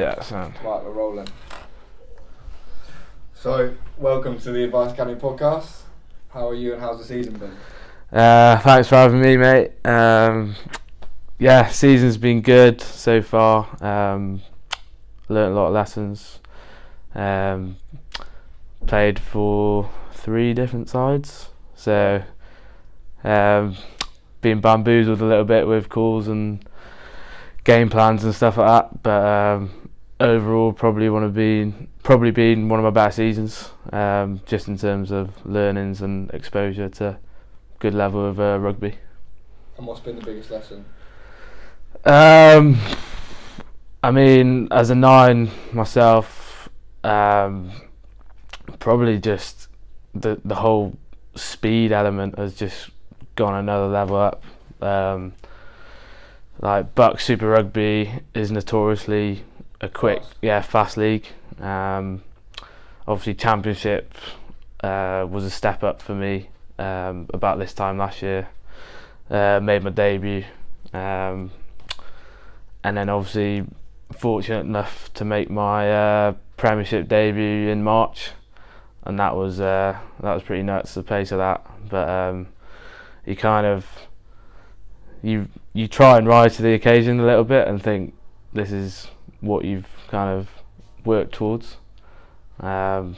Yeah, sound. Right, we're rolling. So, welcome to the Advice Academy podcast. How are you and how's the season been? Thanks for having me, mate. Season's been good so far. Learned a lot of lessons. Played for 3 different sides. So, been bamboozled a little bit with calls and game plans and stuff like that. But overall, probably been one of my better seasons. Just in terms of learnings and exposure to good level of rugby. And what's been the biggest lesson? I mean, as a 9 myself, probably just the whole speed element has just gone another level up. Like Bucks Super Rugby is notoriously a quick, fast league. Obviously, Championship was a step up for me about this time last year. Made my debut, and then obviously fortunate enough to make my premiership debut in March, and that was pretty nuts, the pace of that. But you kind of you try and rise to the occasion a little bit and think this is what you've kind of worked towards. But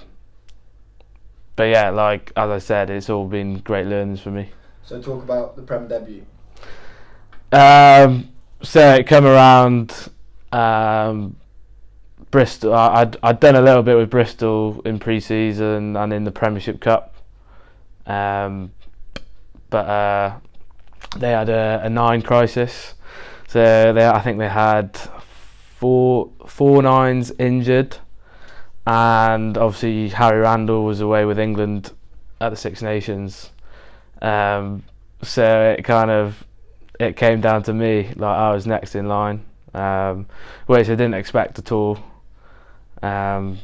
yeah, like as I said, it's all been great learnings for me. So talk about the Prem debut. So it come around Bristol. I'd done a little bit with Bristol in pre-season and in the Premiership Cup, but they had a 9 crisis. So I think they had four 9s injured, and obviously Harry Randall was away with England at the Six Nations. So it came down to me. Like I was next in line, which I didn't expect at all. But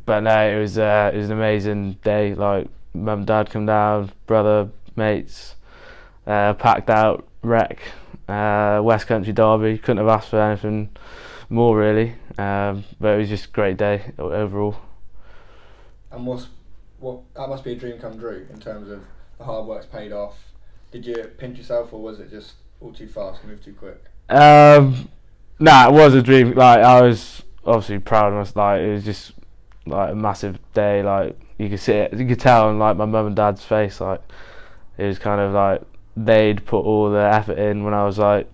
no, it was an amazing day. Like mum, dad come down, brother, mates, packed out wreck, West Country derby. Couldn't have asked for anything more really. But it was just a great day overall. And that must be a dream come true in terms of the hard work's paid off. Did you pinch yourself, or was it just all too fast, moved too quick? Nah, it was a dream. Like I was obviously proud of myself. Like it was just like a massive day. Like you could tell on like my mum and dad's face. Like it was kind of like they'd put all the effort in when I was like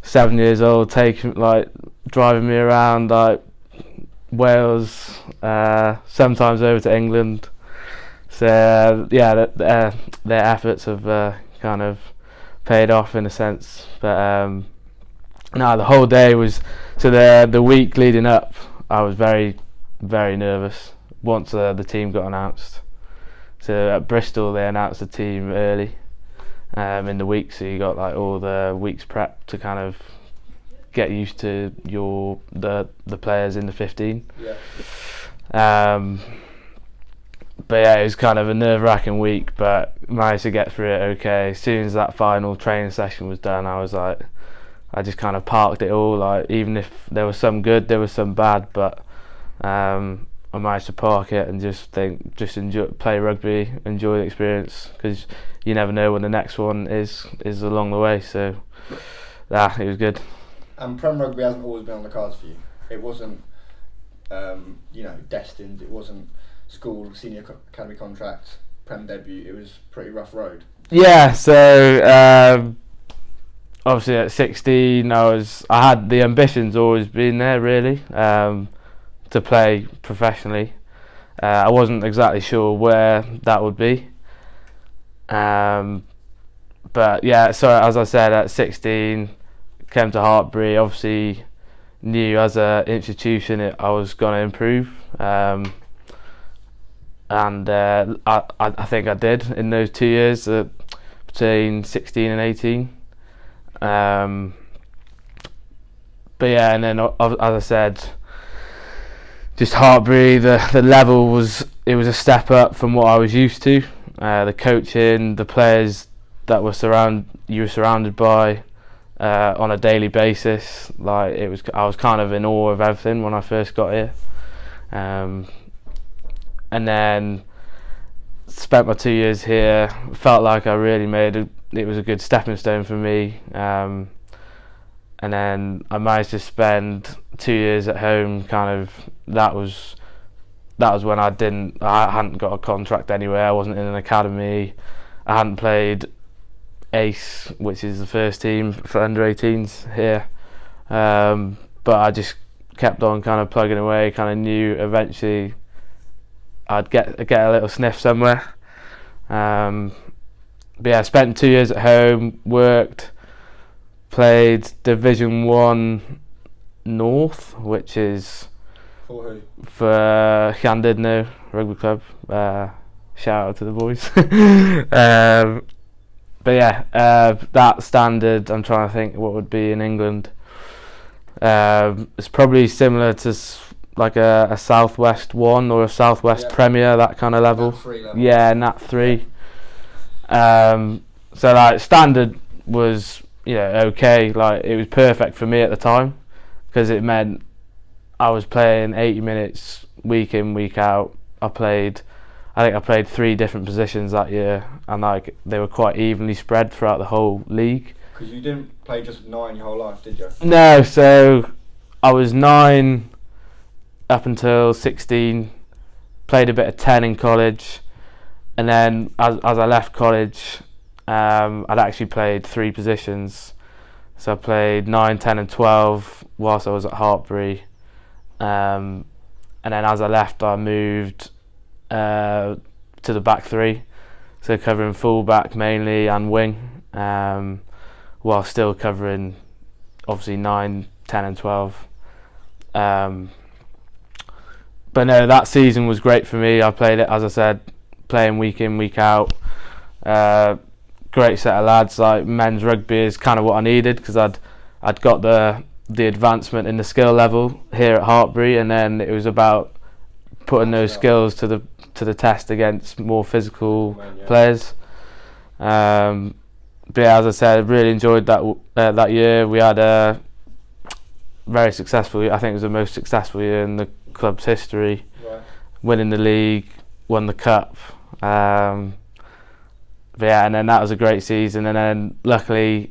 7 years old, driving me around like Wales, sometimes over to England. So their efforts have kind of paid off in a sense. But the whole day was, so the week leading up, I was very, very nervous once the team got announced. So at Bristol they announced the team early in the week, so you got like all the week's prep to kind of get used to the players in the 15. Yeah. But yeah, it was kind of a nerve-wracking week, but managed to get through it okay. As soon as that final training session was done, I just kind of parked it all. Like even if there was some good, there was some bad, but I managed to park it and just enjoy, play rugby, enjoy the experience, because you never know when the next one is along the way. So it was good. And Prem rugby hasn't always been on the cards for you. It wasn't, destined. It wasn't school, senior academy contract, Prem debut. It was pretty rough road. Yeah, so obviously at 16 I had the ambitions always been there really, to play professionally. I wasn't exactly sure where that would be, but yeah, so as I said, at 16 came to Hartpury. Obviously knew as an institution I was going to improve, and I think I did in those 2 years, between 16 and 18. But yeah, and then as I said, just Hartpury, the level was a step up from what I was used to. The coaching, the players that you were surrounded by, on a daily basis. Like I was kind of in awe of everything when I first got here, and then spent my 2 years here. Felt like I really it was a good stepping stone for me, and then I managed to spend 2 years at home. Kind of that was when I hadn't got a contract anywhere. I wasn't in an academy. I hadn't played Ace, which is the first team for under 18s here, but I just kept on kind of plugging away. Kind of knew eventually I'd get a little sniff somewhere. But yeah, I spent 2 years at home, worked, played Division 1 North, which is for Llandudno Rugby Club. Shout out to the boys. But yeah, that standard, I'm trying to think what would be in England. It's probably similar to like a Southwest 1 or a Southwest Premier, that kind of level. Nat 3 level. Yeah, Nat 3. So like standard was, okay. Like it was perfect for me at the time because it meant I was playing 80 minutes week in, week out. I think I played 3 different positions that year, and like they were quite evenly spread throughout the whole league. Because you didn't play just 9 your whole life, did you? No, so I was 9 up until 16. Played a bit of 10 in college, and then as I left college, I'd actually played 3 positions. So I played 9, 10, and 12 whilst I was at Hartbury, and then as I left, I moved to the back 3, so covering full-back mainly and wing, while still covering obviously 9, 10 and 12. But no, that season was great for me. I played it, as I said, playing week in, week out. Great set of lads. Like men's rugby is kind of what I needed because I'd got the advancement in the skill level here at Hartbury, and then it was about putting those skills to the test against more physical players. But yeah, as I said, really enjoyed that year. We had a very successful year. I think it was the most successful year in the club's history. Right. Winning the league, won the cup. But yeah, and then that was a great season. And then luckily,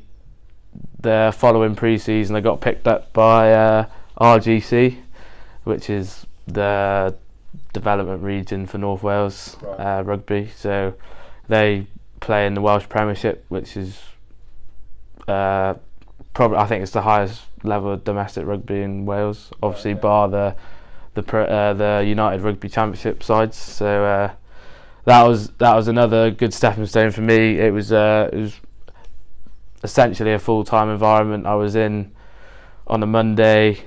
the following pre-season, I got picked up by RGC, which is the development region for North Wales rugby. So they play in the Welsh Premiership, which is probably, I think it's the highest level of domestic rugby in Wales, obviously bar the United Rugby Championship sides. So that was another good stepping stone for me. It was essentially a full-time environment. I was in on a Monday,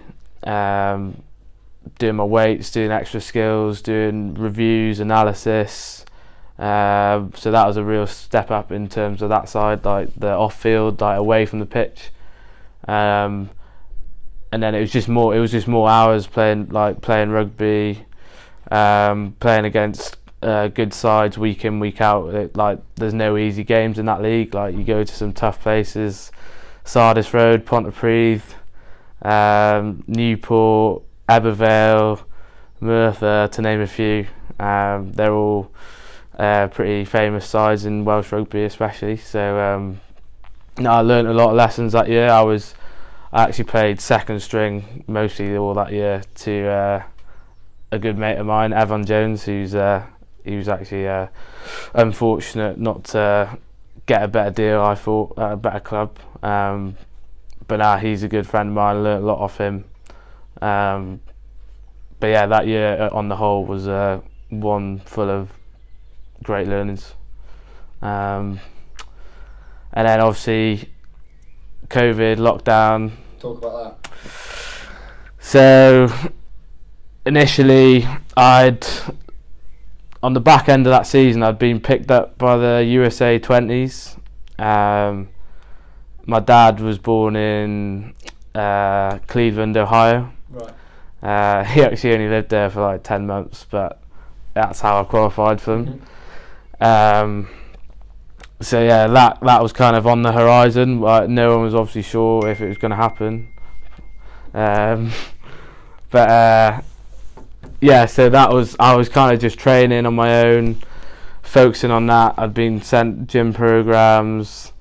doing my weights, doing extra skills, doing reviews, analysis. So that was a real step up in terms of that side, like the off-field, like away from the pitch. And then it was just more hours playing rugby, playing against good sides week in, week out. Like there's no easy games in that league. Like you go to some tough places, Sardis Road, Pontypridd, Newport, Abervale, Merthyr, to name a few. They're all pretty famous sides in Welsh rugby, especially. So I learnt a lot of lessons that year. I actually played second string mostly all that year to a good mate of mine, Evan Jones, he was actually unfortunate not to get a better deal, I thought, at a better club. But now he's a good friend of mine. I learnt a lot off him. But yeah, that year on the whole was one full of great learnings. And then obviously COVID, lockdown. Talk about that. So initially on the back end of that season, I'd been picked up by the USA 20s. My dad was born in Cleveland, Ohio. Right. He actually only lived there for like 10 months, but that's how I qualified for them. so yeah, that was kind of on the horizon. Like, no one was obviously sure if it was going to happen. But yeah, so I was kind of just training on my own, focusing on that. I'd been sent gym programs,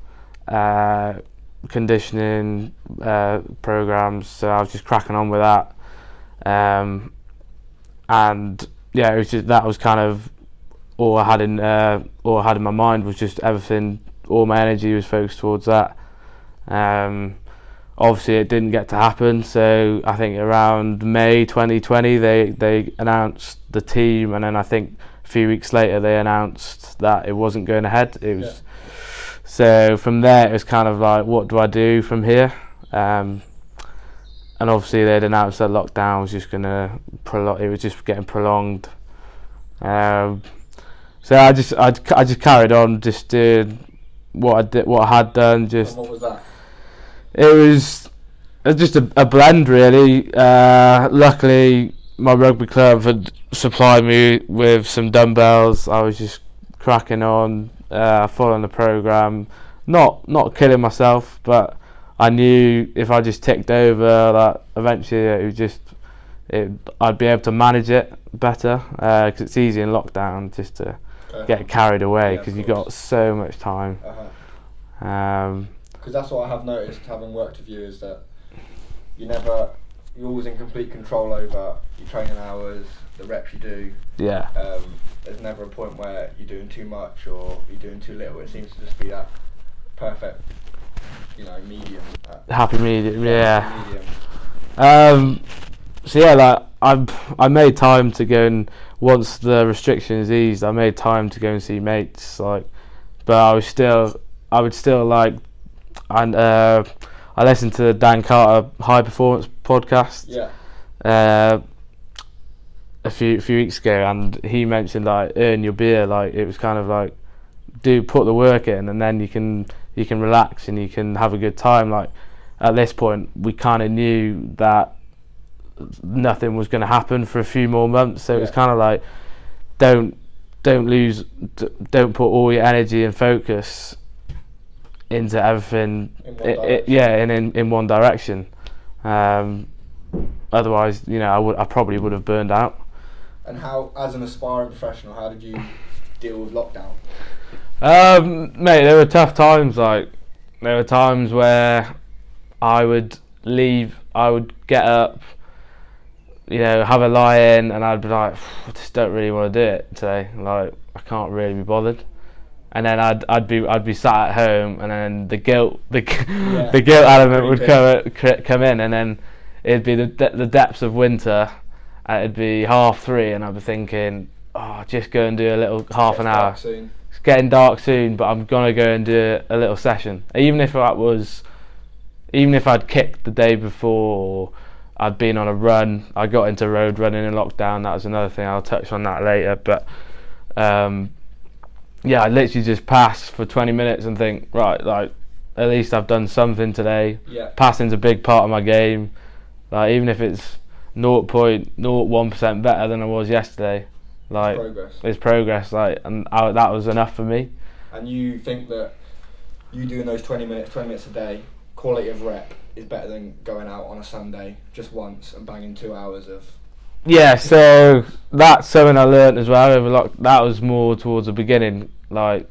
conditioning programs, so I was just cracking on with that. And yeah, it was just, that was kind of all I had in my mind, was just everything. All my energy was focused towards that. Obviously, it didn't get to happen. So I think around May 2020, they announced the team, and then I think a few weeks later they announced that it wasn't going ahead. It was So from there it was kind of like, what do I do from here? And obviously they'd announced that lockdown was just gonna it was just getting prolonged. So I just carried on, just did what I had done. Just, and what was that? It was just a blend, really. Luckily, my rugby club had supplied me with some dumbbells. I was just cracking on, following the programme, not killing myself, but I knew if I just ticked over, that eventually I'd be able to manage it better, because it's easy in lockdown just to get carried away, because you've got so much time. Because that's what I have noticed, having worked with you, is that you're always in complete control over your training hours, the reps you do. Yeah. There's never a point where you're doing too much or you're doing too little. It seems to just be that perfect, medium. Happy medium, yeah. Medium. So yeah, like I made time to go, and once the restrictions eased, I made time to go and see mates. Like, but I would still like, and I listened to the Dan Carter High Performance podcast. Yeah. A few weeks ago, and he mentioned like earn your beer. Like, it was kind of like, put the work in, and then you can relax and you can have a good time. Like, at this point, we kind of knew that nothing was going to happen for a few more months, so it was kind of like, don't put all your energy and focus into everything in one direction. Otherwise, I probably would have burned out. And how, as an aspiring professional, how did you deal with lockdown? Mate, there were tough times. Like, there were times where I would leave, I would get up, have a lie in, and I'd be like, I just don't really want to do it today. Like, I can't really be bothered. And then I'd be sat at home, and then the guilt element would come in, and then it'd be the depths of winter. It'd be 3:30, and I'd be thinking, just go and do a little half an hour. It's getting dark soon, but I'm gonna go and do a little session. Even if I'd kicked the day before, or I'd been on a run. I got into road running in lockdown. That was another thing. I'll touch on that later. But yeah, I literally just pass for 20 minutes and think, right, like, at least I've done something today. Yeah. Passing's a big part of my game. Like, even if it's 0.01% better than I was yesterday, like, it's progress. Like, and that was enough for me. And you think that you doing those 20 minutes a day, quality of rep, is better than going out on a Sunday just once and banging 2 hours of... Yeah, so that's something I learnt as well. That was more towards the beginning. Like,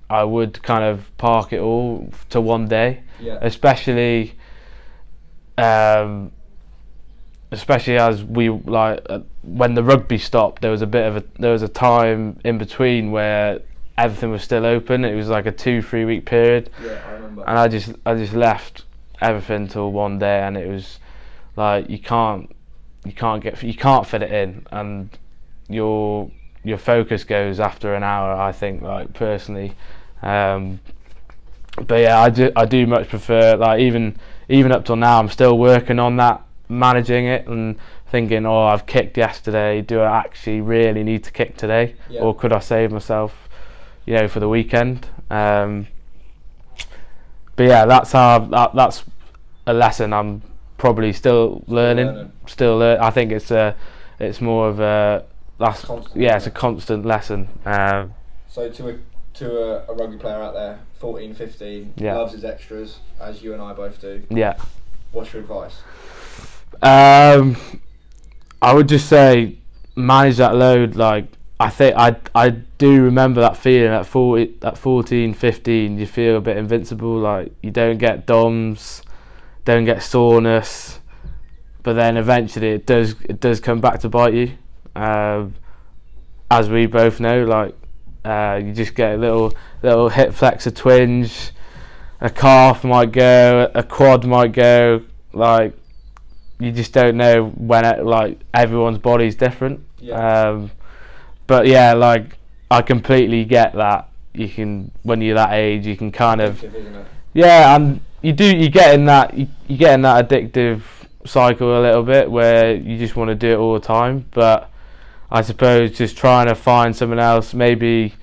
I would kind of park it all to one day, especially as we when the rugby stopped. There was a time in between where everything was still open. It was like a 2-3 week period. Yeah, I remember. And I just left everything till one day, and it was like, you can't fit it in, and your focus goes after an hour, I think, like, personally. But yeah, I do much prefer, like, even up till now, I'm still working on that, managing it, and thinking, I've kicked yesterday, do I actually really need to kick today, or could I save myself, for the weekend? But yeah, that's a lesson I'm probably still learning. I think it's more of a it's a constant lesson. So to to a rugby player out there, 14, 15, loves his extras, as you and I both do. Yeah. What's your advice? I would just say manage that load. Like, I think I do remember that feeling at 14, 15. You feel a bit invincible. Like, you don't get DOMs, don't get soreness, but then eventually it does come back to bite you. As we both know, like, you just get a little hip flexor twinge, a calf might go, a quad might go. Like, you just don't know when everyone's body's different. Yeah. But yeah, like, I completely get that. You can, when you're that age, you can kind of, isn't it? yeah, and you get in that addictive cycle a little bit where you just want to do it all the time. But I suppose just trying to find someone else, maybe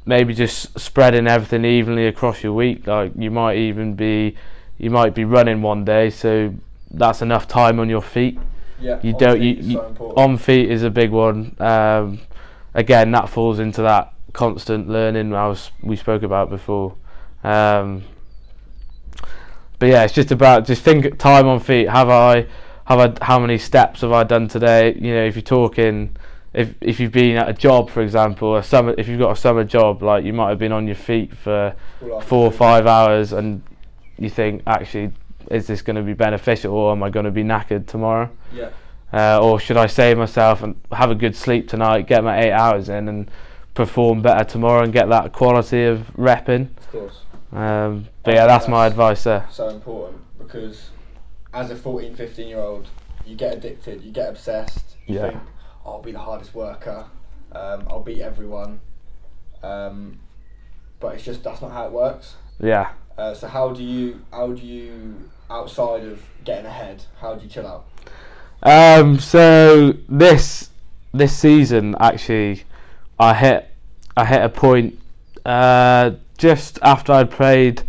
just spreading everything evenly across your week. Like, you might be running one day, so that's enough time on your feet. Yeah, on feet is a big one. Again, that falls into that constant learning we spoke about before. But yeah, it's just about think time on feet. How many steps have I done today? You know, if you're talking, if you've been at a job, for example, if you've got a summer job, like, you might have been on your feet for 4 or 5 hours, and you think, actually, is this going to be beneficial, or am I going to be knackered tomorrow? Yeah. Or should I save myself and have a good sleep tonight, get my 8 hours in, and perform better tomorrow and get that quality of rep in? Of course. But yeah, that's my advice there. So important, because as a 14, 15-year-old, you get addicted, you get obsessed. You think, I'll be the hardest worker, I'll beat everyone. But it's just, that's not how it works. Yeah. So how do you, outside of getting ahead, how do you chill out? So this season, actually, I hit a point just after I'd played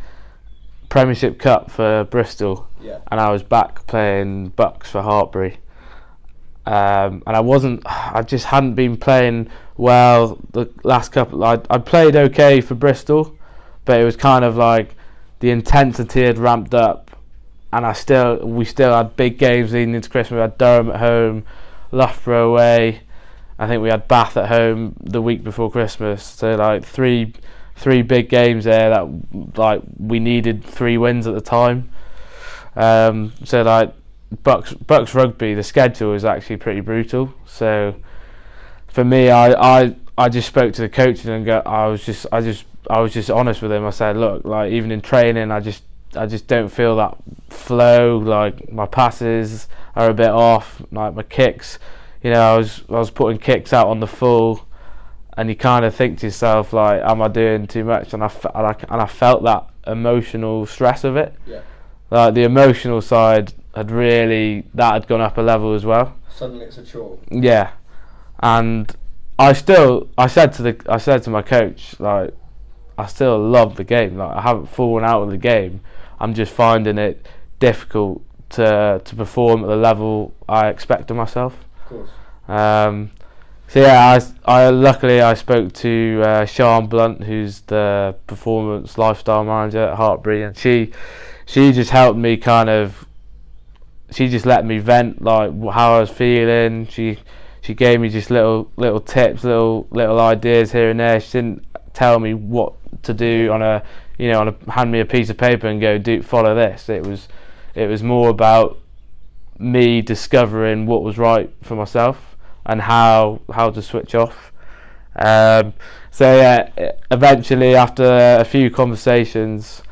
Premiership Cup for Bristol, and I was back playing Bucks for Hartbury. And I just hadn't been playing well the last couple. I played okay for Bristol, but it was kind of like the intensity had ramped up, and we still had big games leading into Christmas. We had Durham at home, Loughborough away. I think we had Bath at home the week before Christmas. So, like, three big games there that, like, we needed 3 wins at the time. So, like, Bucks rugby, the schedule is actually pretty brutal. So for me, I just spoke to the coach and I was just honest with him. I said, look, like, even in training, I just don't feel that flow. Like, my passes are a bit off. Like, my kicks, you know, I was putting kicks out on the full, and you kind of think to yourself, like, am I doing too much? And I felt that emotional stress of it. Yeah. Like, the emotional side had gone up a level as well. Suddenly it's a chore. Yeah, and I said to my coach, like, I still love the game. Like, I haven't fallen out of the game. I'm just finding it difficult to perform at the level I expect of myself. Of course. So yeah, I luckily spoke to Sian Blunt, who's the performance lifestyle manager at Hartbury, and she just helped me she just let me vent, like, how I was feeling. She gave me just little tips, little ideas here and there. She didn't tell me what to do hand me a piece of paper and go follow this. It was more about me discovering what was right for myself and how to switch off. So yeah, eventually, after a few conversations,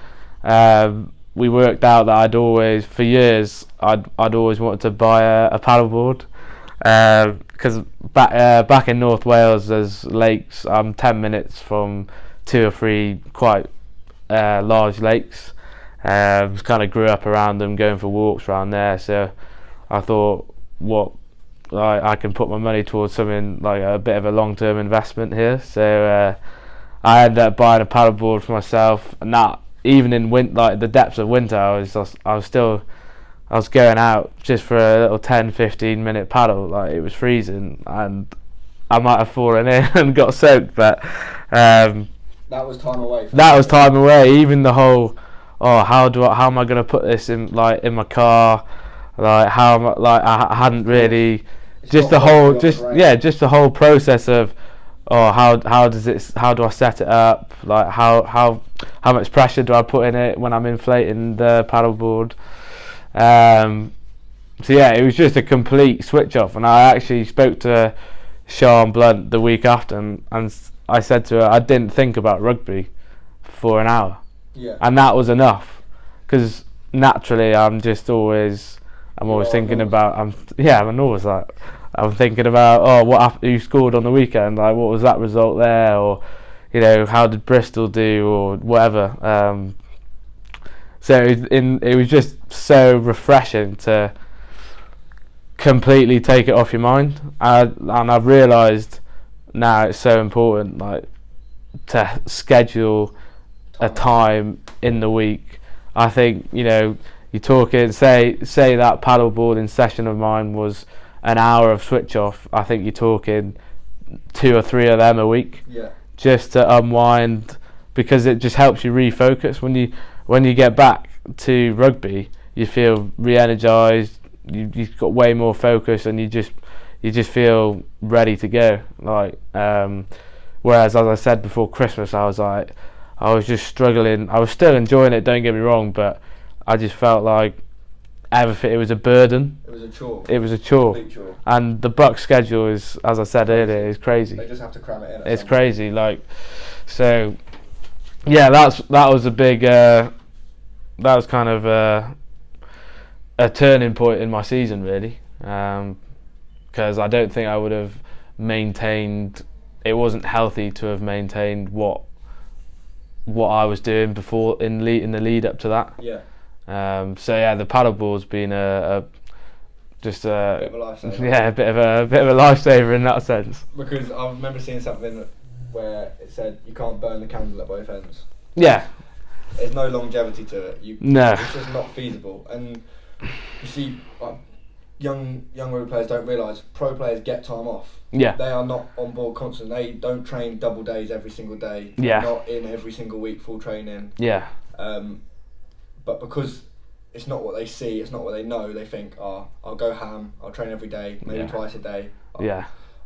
we worked out that for years I'd always wanted to buy a paddleboard, because back in North Wales there's lakes. I'm 10 minutes from 2 or 3 quite large lakes. Kind of grew up around them, going for walks around there. So I thought, I can put my money towards something like a bit of a long-term investment here. So I ended up buying a paddleboard for myself, and that, even in the depths of winter, I was going out just for a little 10-15 minute paddle. Like, it was freezing, and I might have fallen in and got soaked, but That was time away. That was time away. Even the whole, how am I gonna put this in my car? Like I hadn't really just the whole process of how do I set it up? Like how much pressure do I put in it when I'm inflating the paddleboard? So yeah, it was just a complete switch off, and I actually spoke to Sian Blunt the week after, and I said to her I didn't think about rugby for an hour, and that was enough, because naturally I'm always thinking about I'm thinking about who scored on the weekend, like what was that result there, or how did Bristol do, or whatever. So it was just so refreshing to completely take it off your mind, and I've realised now it's so important, like, to schedule a time in the week. I think you're talking, say that paddleboarding session of mine was an hour of switch off. I think you're talking 2 or 3 of them a week, just to unwind, because it just helps you refocus. When you get back to rugby, you feel re-energized. You've got way more focus, and you just feel ready to go. Like, whereas, as I said before Christmas, I was just struggling. I was still enjoying it, don't get me wrong, but I just felt like everything, it was a burden. It was a chore. Complete chore. And the Bucks schedule is, as I said earlier, is crazy. They just have to cram it in. It's crazy. Like, so yeah, that was a big. That was kind of a turning point in my season, really, because I don't think I would have maintained. It wasn't healthy to have maintained what I was doing before in the lead up to that. Yeah. So yeah, the paddleboard's been a bit of a lifesaver. Yeah, a bit of a lifesaver in that sense. Because I remember seeing something where it said you can't burn the candle at both ends. Yeah. There's no longevity to it. No. It's just not feasible. And you see, young rugby players don't realise pro players get time off. Yeah. They are not on board constantly. They don't train double days every single day. Yeah. They're not in every single week full training. Yeah. But because it's not what they see, it's not what they know, they think, I'll go ham, I'll train every day, maybe twice a day.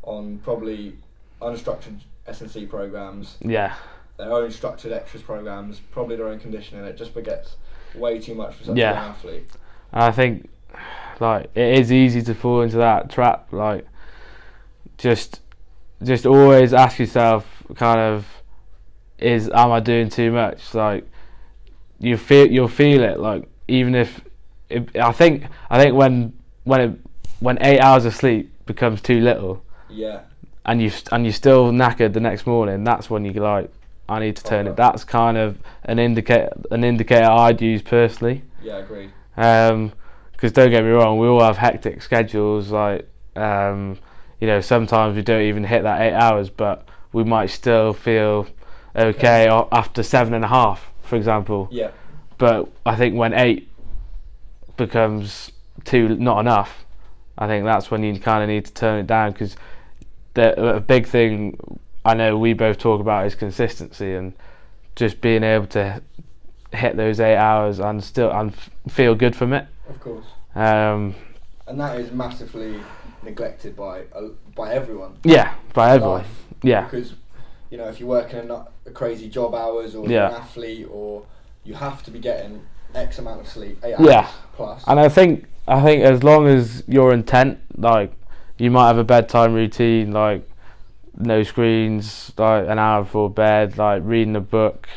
On probably unstructured S&C programs. Yeah. Their own structured extras programs, probably their own conditioning. It just gets way too much for such a young athlete. I think, like, it is easy to fall into that trap. Like, just always ask yourself, kind of, am I doing too much? Like, you'll feel it. Like, even if I think when 8 hours of sleep becomes too little, and you're still knackered the next morning, that's when you're like, I need to turn it. That's kind of an indicator I'd use personally. Yeah, agreed. Because don't get me wrong, we all have hectic schedules. Like, sometimes we don't even hit that 8 hours, but we might still feel okay after 7.5, for example. Yeah. But I think when 8 becomes not enough, I think that's when you kind of need to turn it down, because a big thing I know we both talk about is consistency, and just being able to hit those 8 hours and feel good from it. Of course. And that is massively neglected by everyone. Yeah, by everyone. Life. Yeah. Because if you're working a crazy job hours, or you're an athlete, or you have to be getting X amount of sleep, 8 hours plus. And I think as long as your intent, like, you might have a bedtime routine, like no screens, like an hour before bed, like reading a book.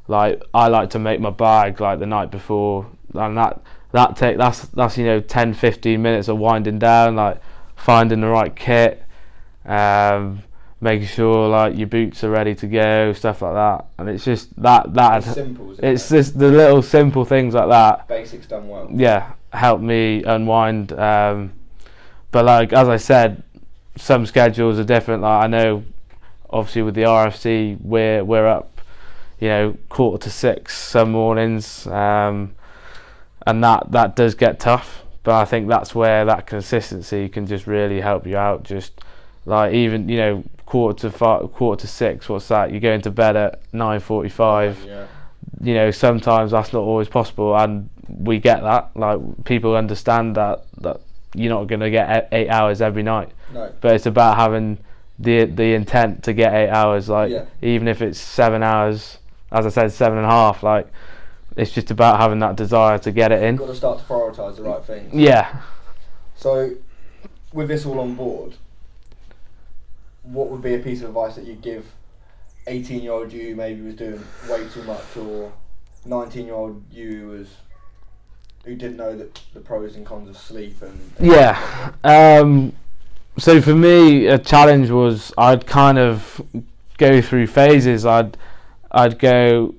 Like, I like to make my bag like the night before, and that's 10-15 minutes of winding down, like finding the right kit, making sure like your boots are ready to go, stuff like that. And it's just that it's simple, it's just the little simple things like that, basics done well, help me unwind. But like, as I said, some schedules are different. Like, I know obviously with the RFC we're up 5:45 some mornings, and that does get tough, but I think that's where that consistency can just really help you out. Just like, even quarter to 6. What's that? You're going to bed at 9:45. Yeah. Sometimes that's not always possible, and we get that. Like, people understand that you're not going to get 8 hours every night. No. But it's about having the intent to get 8 hours. Like, even if it's 7 hours, as I said, 7.5. Like, it's just about having that desire to get it in. You've got to start to prioritise the right things. Yeah. So, with this all on board, what would be a piece of advice that you'd give 18-year-old you who maybe was doing way too much, or 19-year-old you who didn't know the pros and cons of sleep and so for me, a challenge was I'd kind of go through phases. I'd go,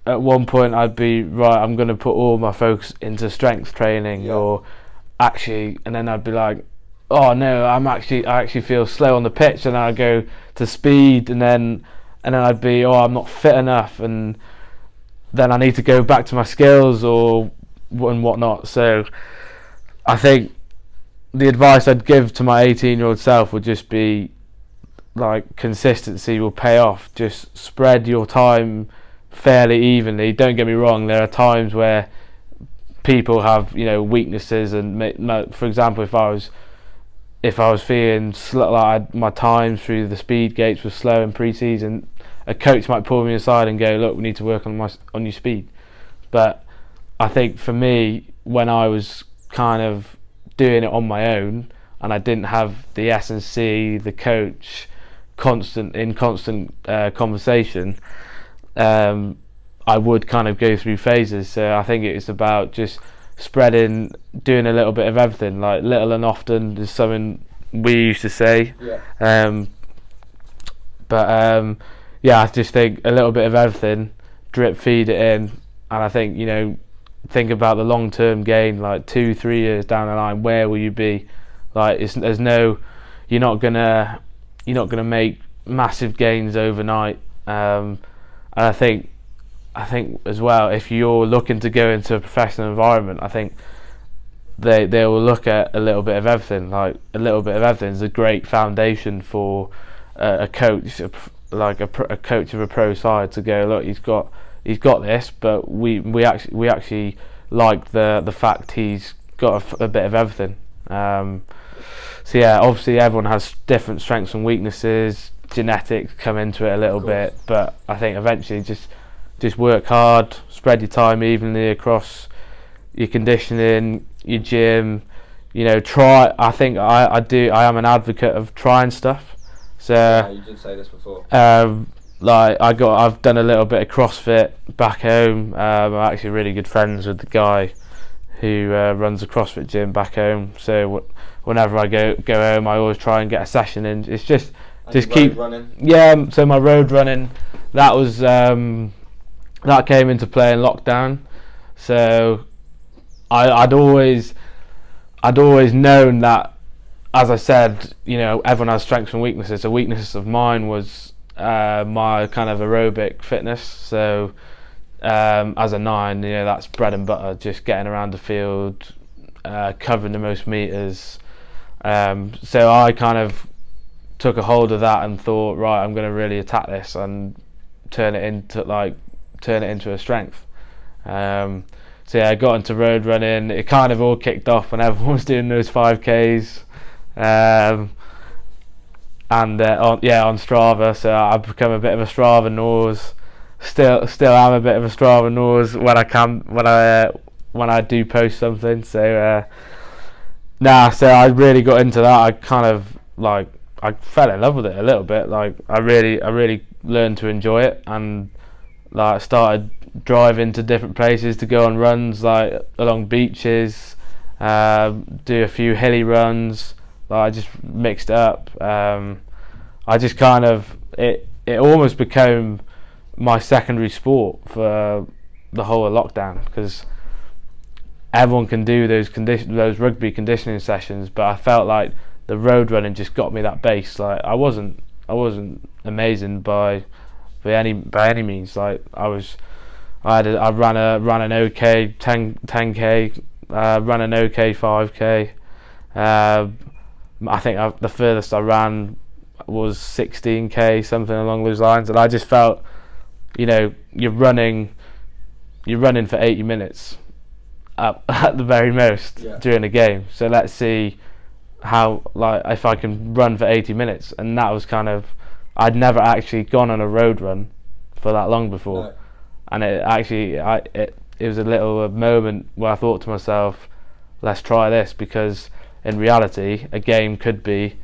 at one point I'd be, right, I'm going to put all my focus into strength training, or actually, and then I'd be like, oh no, I actually feel slow on the pitch, and I'd go to speed, and then I'd be, oh, I'm not fit enough, and then I need to go back to my skills and whatnot. So I think the advice I'd give to my 18-year-old self would just be, like, consistency will pay off. Just spread your time fairly evenly. Don't get me wrong, there are times where people have weaknesses, and for example, if I was feeling slow, like my time through the speed gates was slow in pre-season, a coach might pull me aside and go, look, we need to work on your speed. But I think for me, when I was kind of doing it on my own, and I didn't have the S&C, the coach, constant conversation, I would kind of go through phases. So I think it's about just spreading, doing a little bit of everything, like little and often is something we used to say. I just think a little bit of everything, drip feed it in, and I think think about the long term gain, like 2-3 years down the line, where will you be? Like, you're not gonna make massive gains overnight, and I think as well, if you're looking to go into a professional environment, I think they will look at a little bit of everything. Like, a little bit of everything is a great foundation for a coach, a coach of a pro side, to go, look, he's got this, but we actually like the fact he's got a bit of everything. So yeah, obviously everyone has different strengths and weaknesses. Genetics come into it a little bit, but I think eventually just work hard, spread your time evenly across your conditioning, your gym. Try. I think I am an advocate of trying stuff. So you did say this before. I've done a little bit of CrossFit back home. I'm actually really good friends with the guy who runs a CrossFit gym back home. So whenever I go home, I always try and get a session in. It's just keep running. Yeah. So my road running, that was that came into play in lockdown. So I'd always known that, as I said, everyone has strengths and weaknesses. A weakness of mine was my kind of aerobic fitness. So as a 9, that's bread and butter, just getting around the field, covering the most meters. So I kind of took a hold of that and thought, right, I'm going to really attack this and turn it into a strength. So yeah, I got into road running. It kind of all kicked off when everyone was doing those 5Ks. On Strava, so I've become a bit of a Strava nose. Still am a bit of a Strava nose when I do post something. So so I really got into that. I kind of I fell in love with it a little bit. Like, I really learned to enjoy it, and like started driving to different places to go on runs, like along beaches, do a few hilly runs. I just mixed it up. I just kind of it almost became my secondary sport for the whole of lockdown, because everyone can do those rugby conditioning sessions, but I felt like the road running just got me that base. Like, I wasn't amazing by any means. Like, I ran an OK 10k, ran an OK 5k. I think the furthest I ran, was 16k, something along those lines, and I just felt, you're running for 80 minutes at the very most during a game. So let's see how, if I can run for 80 minutes, and that was kind of, I'd never actually gone on a road run for that long before. No. And it was a little moment where I thought to myself, let's try this, because in reality a game could be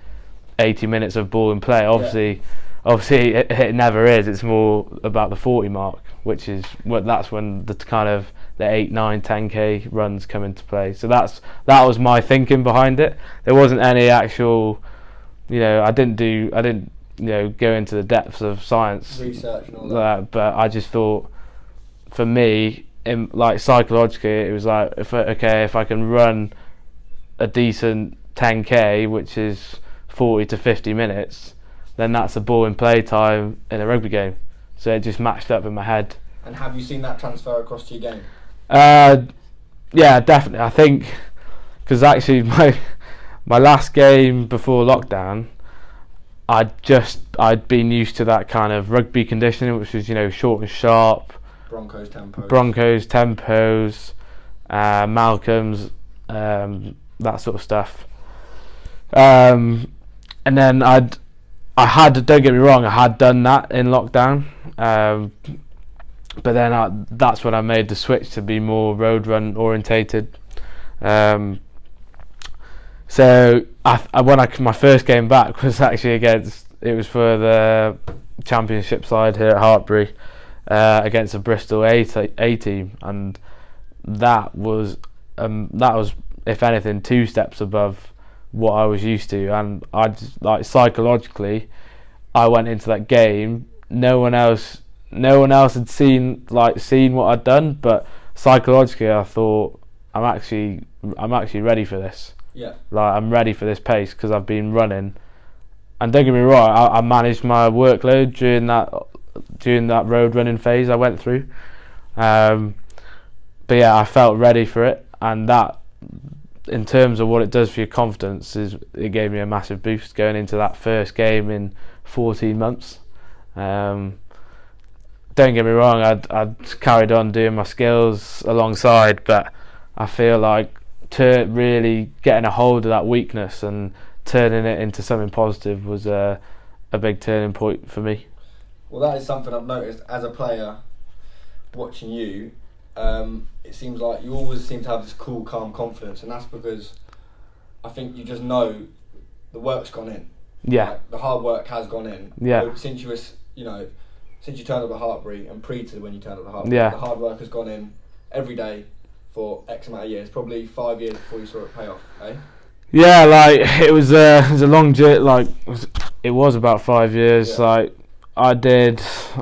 80 minutes of ball in play. Obviously it never is. It's more about the 40 mark, which is that's when the kind of the 8, 9, 10k runs come into play. So that was my thinking behind it. There wasn't any actual, I didn't go into the depths of science research and all that. But I just thought, for me, psychologically, it was like, if I can run a decent 10k, which is 40 to 50 minutes, then that's a ball in play time in a rugby game. So it just matched up in my head. And have you seen that transfer across to your game? Yeah, definitely. I think, because actually my last game before lockdown, I'd been used to that kind of rugby conditioning, which was short and sharp, Broncos tempos, Malcolms, that sort of stuff. And then don't get me wrong, I had done that in lockdown, but then that's when I made the switch to be more road run orientated. So my first game back was actually it was for the championship side here at Hartbury, against a Bristol A team, and that was if anything 2 steps above what I was used to. And I just, psychologically, I went into that game, no one else had seen what I'd done, but psychologically I thought, I'm actually ready for this. Yeah. I'm ready for this pace, because I've been running. And don't get me wrong, I managed my workload during that road running phase I went through. But yeah, I felt ready for it, and that, in terms of what it does for your confidence, it gave me a massive boost going into that first game in 14 months. Don't get me wrong, I'd carried on doing my skills alongside, but I feel like really getting a hold of that weakness and turning it into something positive was a big turning point for me. Well, that is something I've noticed as a player watching you. It seems like you always seem to have this cool, calm confidence, and that's because I think you just know the work's gone in. Yeah. The hard work has gone in. Yeah. Since you turned up at Hartbury, and pre to when you turned up at Hartbury, the hard work has gone in every day for X amount of years, probably 5 years before you saw it pay off, eh? Yeah, it was a long journey. It was about 5 years. Yeah. Because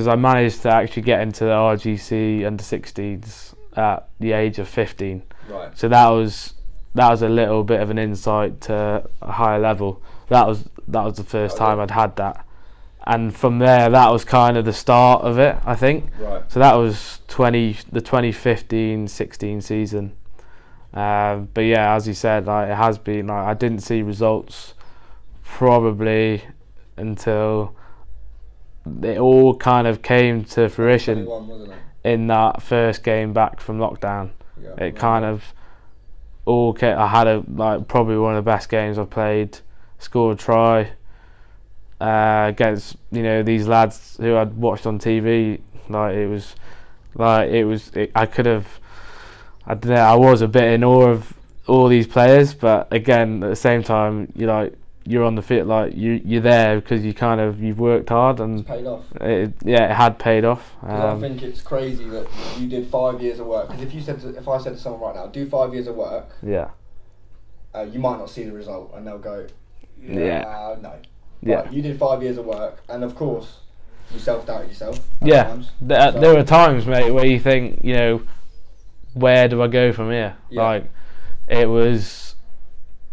I managed to actually get into the RGC under 16s at the age of 15. Right. So that was a little bit of an insight to a higher level. That was the first time I'd had that, and from there, that was kind of the start of it, I think. Right. So that was the 2015-16 season. But yeah, as you said, it has been. I didn't see results probably until it all kind of came to fruition in that first game back from lockdown. Yeah, it kind of all came. I had probably one of the best games I've played. Scored a try against these lads who I'd watched on TV. I was a bit in awe of all these players, but again, at the same time, you're on the field, you're there because you've worked hard, and it's paid off. It had paid off. I think it's crazy that you did 5 years of work. Because if I said to someone right now, do 5 years of work, you might not see the result, and they'll go, no. Yeah. But you did 5 years of work, and of course, you self-doubted yourself. There were times, mate, where you think, where do I go from here? Yeah. It was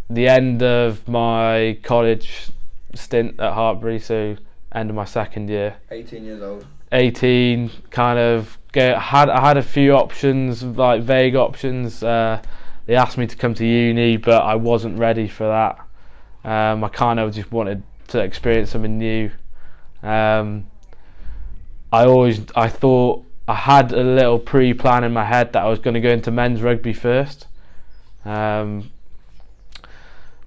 the end of my college stint at Hartbury, so end of my second year. 18 years old. 18, I had a few options, vague options. They asked me to come to uni, but I wasn't ready for that. I kind of just wanted to experience something new. I thought I had a little pre-plan in my head that I was going to go into men's rugby first. But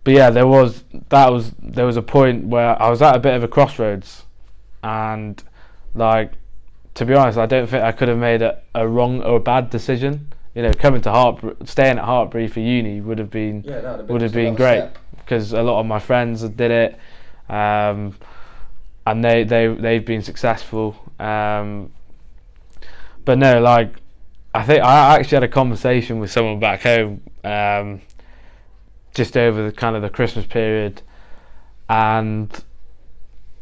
yeah, there was a point where I was at a bit of a crossroads, and like, to be honest, I don't think I could have made a wrong or a bad decision. You know, coming to staying at Hartbury for uni would have been great, because a lot of my friends did it, and they've been successful. But no, like, I think I actually had a conversation with someone back home, just over the kind of the Christmas period, and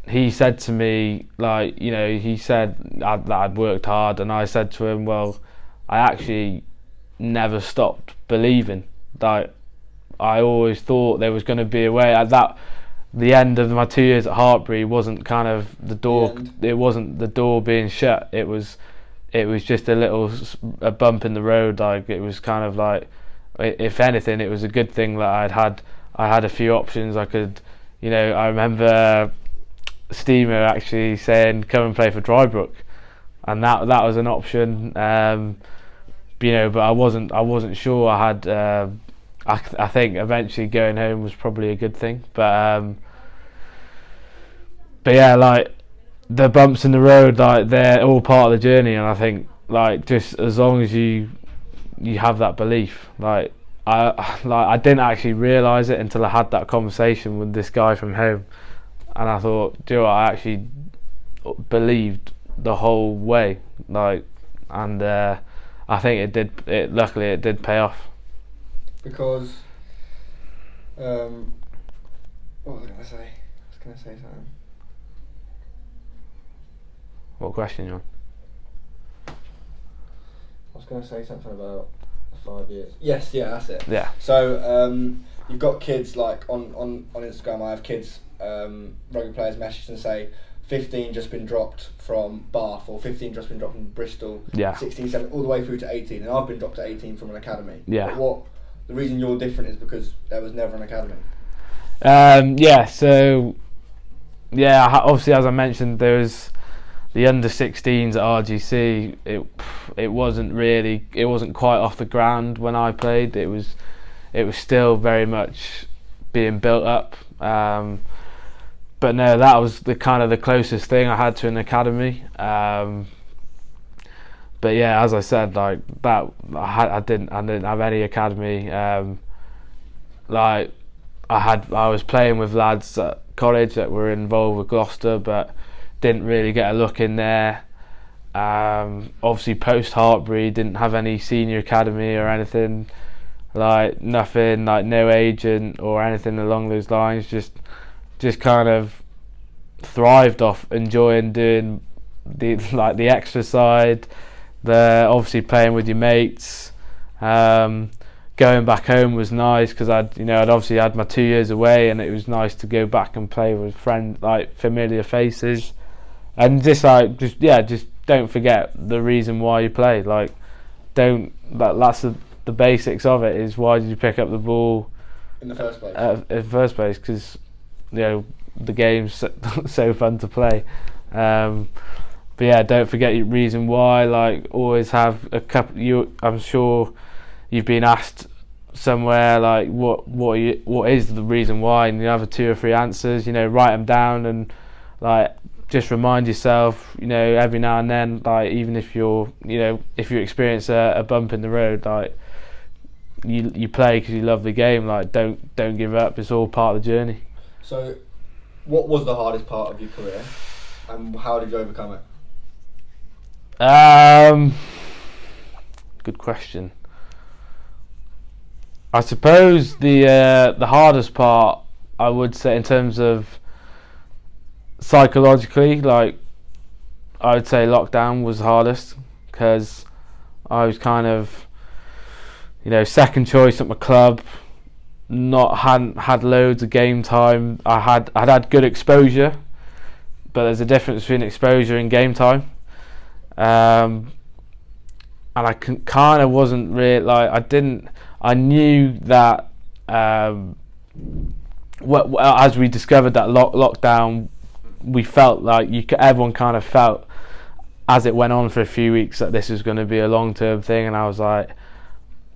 he said to me, like, you know, he said that I'd worked hard, and I said to him, well, I actually never stopped believing. Like, I always thought there was going to be a way. The end of my 2 years at Hartbury wasn't kind of the door. It wasn't the door being shut. It was just a bump in the road. Like, it was kind of like, if anything, it was a good thing that I had a few options. I could, you know, I remember Steamer actually saying, come and play for Drybrook, and that was an option. You know, but I wasn't sure. I had I think eventually going home was probably a good thing, but yeah, like, the bumps in the road, like, they're all part of the journey, and I think, like, just as long as you have that belief, like I didn't actually realise it until I had that conversation with this guy from home, and I thought, do you know what, I actually believed the whole way, like, and I think luckily it did pay off. Because what was I going to say? I was going to say something. What question you on? I was going to say something about 5 years. Yes, yeah, that's it. Yeah. So you've got kids, like, on Instagram. I have kids, rugby players message and say 15 just been dropped from Bath, or 15 just been dropped from Bristol. Yeah. 16, 17, all the way through to 18, and I've been dropped to 18 from an academy. Yeah. But the reason you're different is because there was never an academy. Yeah. So yeah, obviously, as I mentioned, there was the under 16s at RGC. It wasn't quite off the ground when I played. It was still very much being built up. But no, that was the kind of the closest thing I had to an academy. But yeah, as I said, like, that I didn't have any academy. Like, I was playing with lads at college that were involved with Gloucester, but didn't really get a look in there. Obviously, post Hartbury, didn't have any senior academy or anything, like, nothing, like, no agent or anything along those lines. Just kind of thrived off enjoying doing the extra side, obviously playing with your mates. Going back home was nice, because I'd obviously had my 2 years away, and it was nice to go back and play with friends, like, familiar faces, and just don't forget the reason why you play. Like, that's the basics of it. Is, why did you pick up the ball in the first place? Because, you know, the game's so fun to play. But yeah, don't forget your reason why. Like, always have a couple. I'm sure you've been asked somewhere, like, what is the reason why, and you have 2 or 3 answers. You know, write them down, and, like, just remind yourself, you know, every now and then, like, even if you experience a bump in the road, like, you play because you love the game. Like, don't give up. It's all part of the journey. So, what was the hardest part of your career, and how did you overcome it? Good question. I suppose the hardest part, I would say, in terms of psychologically, like, I would say lockdown was hardest, because I was kind of, you know, second choice at my club, hadn't had loads of game time. I'd had good exposure, but there's a difference between exposure and game time. And I kind of wasn't really, like, I knew that as we discovered that lockdown, we felt like everyone kind of felt as it went on for a few weeks that this was going to be a long-term thing, and I was like,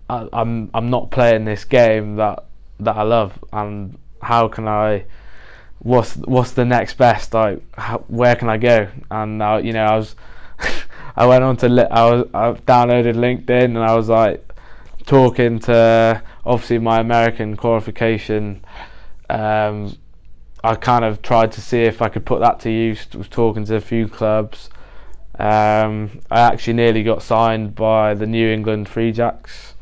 I'm not playing this game that I love, and how can I? What's the next best? Like, where can I go? And I was, I went on to I downloaded LinkedIn, and I was like talking to obviously my American qualification. I kind of tried to see if I could put that to use. Was talking to a few clubs. I actually nearly got signed by the New England Free Jacks,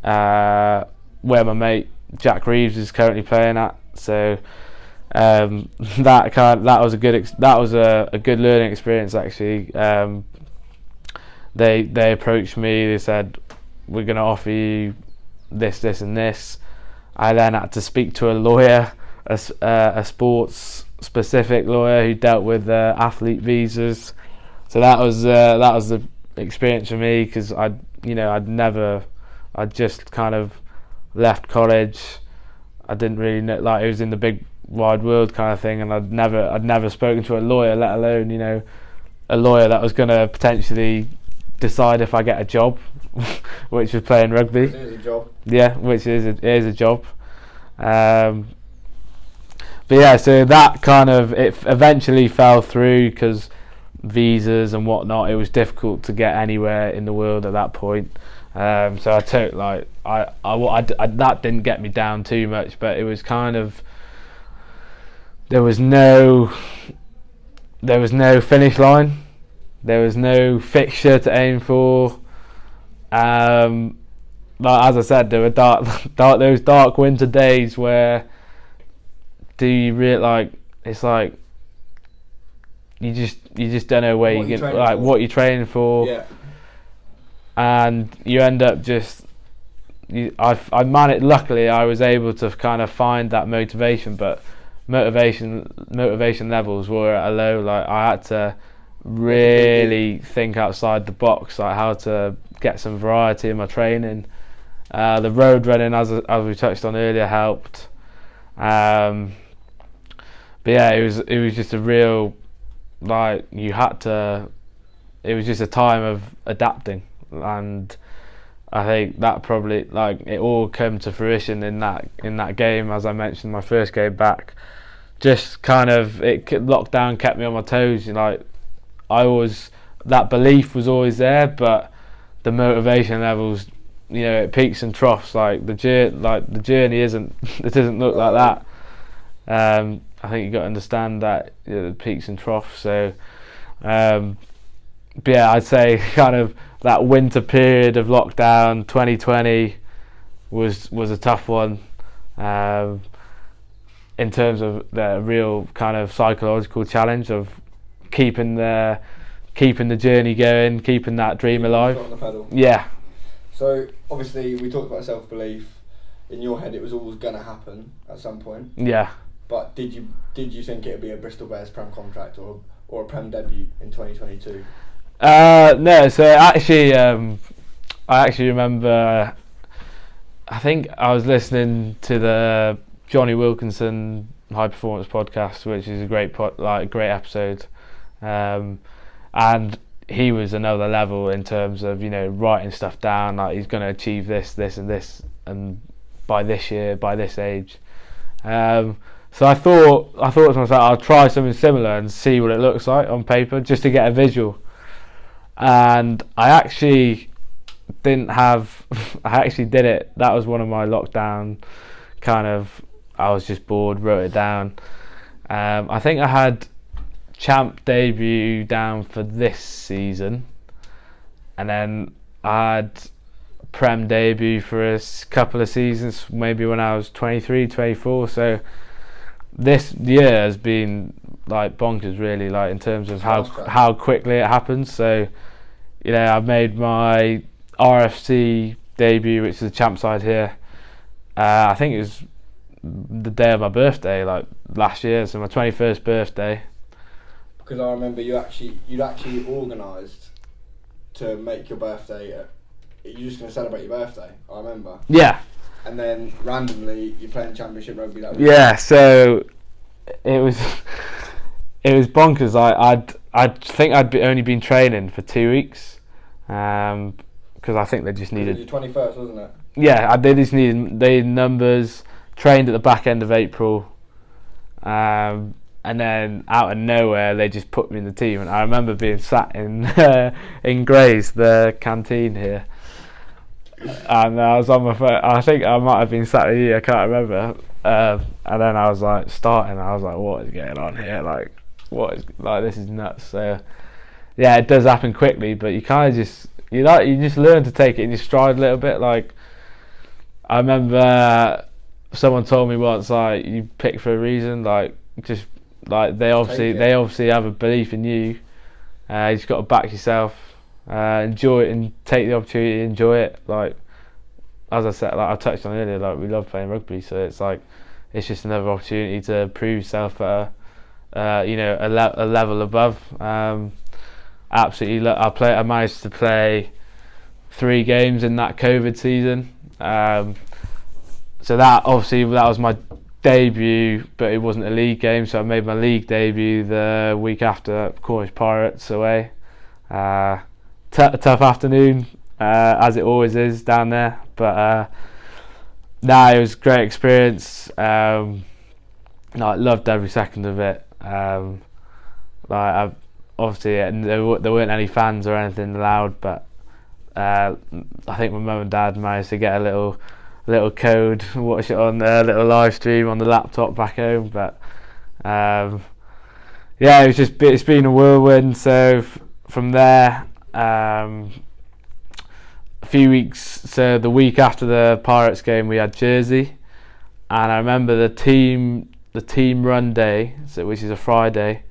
where my mate Jack Reeves is currently playing at. So that was a good learning experience actually. They approached me. They said, we're going to offer you this and this. I then had to speak to a lawyer, a sports specific lawyer who dealt with athlete visas. So that was the experience for me, because I'd just kind of left college. I didn't really know, like, it was in the big wide world kind of thing, and I'd never spoken to a lawyer, let alone a lawyer that was going to potentially decide if I get a job, which was playing rugby. It is a job. Yeah, which is a job. But yeah, so that kind of, it eventually fell through because visas and whatnot. It was difficult to get anywhere in the world at that point. So I took that didn't get me down too much, but it was kind of, there was no finish line, there was no fixture to aim for. Like, as I said, there were those dark winter days where it's like you just don't know where what you're training for. Yeah. And you end up just, I managed. Luckily, I was able to kind of find that motivation, but motivation levels were at a low. Like, I had to really think outside the box, like how to get some variety in my training. The road running, as we touched on earlier, helped. But yeah, it was just a real, like, you had to. It was just a time of adapting. And I think that probably, like, it all came to fruition in that game, as I mentioned, my first game back. Just kind of, lockdown kept me on my toes. Like, that belief was always there, but the motivation levels, it peaks and troughs. Like, the journey doesn't look like that. I think you got to understand that, the peaks and troughs. So, but yeah, I'd say kind of that winter period of lockdown 2020 was a tough one, in terms of the real kind of psychological challenge of keeping the journey going, keeping that dream alive. On the pedal. Yeah. So obviously we talked about self-belief. In your head, it was always gonna happen at some point. Yeah. But did you think it would be a Bristol Bears Prem contract or a Prem debut in 2022? No, so actually, I actually remember, I think I was listening to the Johnny Wilkinson High Performance podcast, which is a great great episode, and he was another level in terms of, writing stuff down, like, he's going to achieve this and this, and by this year, by this age. So I thought to myself, I'll try something similar and see what it looks like on paper, just to get a visual. And I actually did it. That was one of my lockdown kind of, I was just bored, wrote it down. I think I had champ debut down for this season, and then I had Prem debut for a couple of seasons, maybe when I was 23, 24. So this year has been like bonkers, really, like, in terms of how quickly it happens. So, I made my RFC debut, which is a champ side here. I think it was the day of my birthday, like last year, so my 21st birthday. Because I remember you'd actually organised to make your birthday. You're just going to celebrate your birthday. I remember. Yeah. And then randomly you're playing championship rugby that week. Yeah, so it was bonkers. I think I'd only been training for 2 weeks, because I think they just needed. It was your 21st, wasn't it? Yeah, they just needed numbers. Trained at the back end of April, and then out of nowhere they just put me in the team. And I remember being sat in Grays, the canteen here. And I was on my phone. I think I might have been sat with you. I can't remember. And then I was like starting. I was like, "What is going on here? Like, what is like? This is nuts." So, yeah, it does happen quickly, but you kind of just you just learn to take it in your stride a little bit. Like, I remember someone told me once, like, you pick for a reason. Like, just like they obviously have a belief in you. You just got to back yourself. Enjoy it and take the opportunity, enjoy it. Like, as I said, like I touched on earlier, like we love playing rugby, so it's like it's just another opportunity to prove yourself at a level above. Absolutely, I managed to play 3 games in that COVID season. So that was my debut, but it wasn't a league game. So I made my league debut the week after Cornish Pirates away. Tough afternoon, as it always is down there, but it was a great experience. I loved every second of it. Obviously there weren't any fans or anything allowed, but I think my mum and dad managed to get a little code, watch it on a little live stream on the laptop back home. But it's been a whirlwind. So from there, a few weeks. So the week after the Pirates game, we had Jersey, and I remember the team run day, which is a Friday.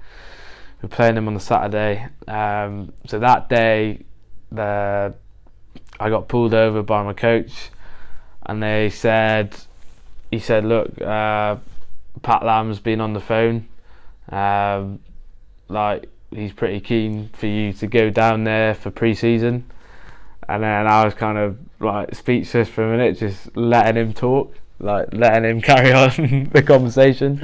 We're playing them on the Saturday. So that day, I got pulled over by my coach, and he said, "Look, Pat Lam's been on the phone. Like, he's pretty keen for you to go down there for pre-season." And then I was kind of like speechless for a minute, just letting him talk, like letting him carry on the conversation.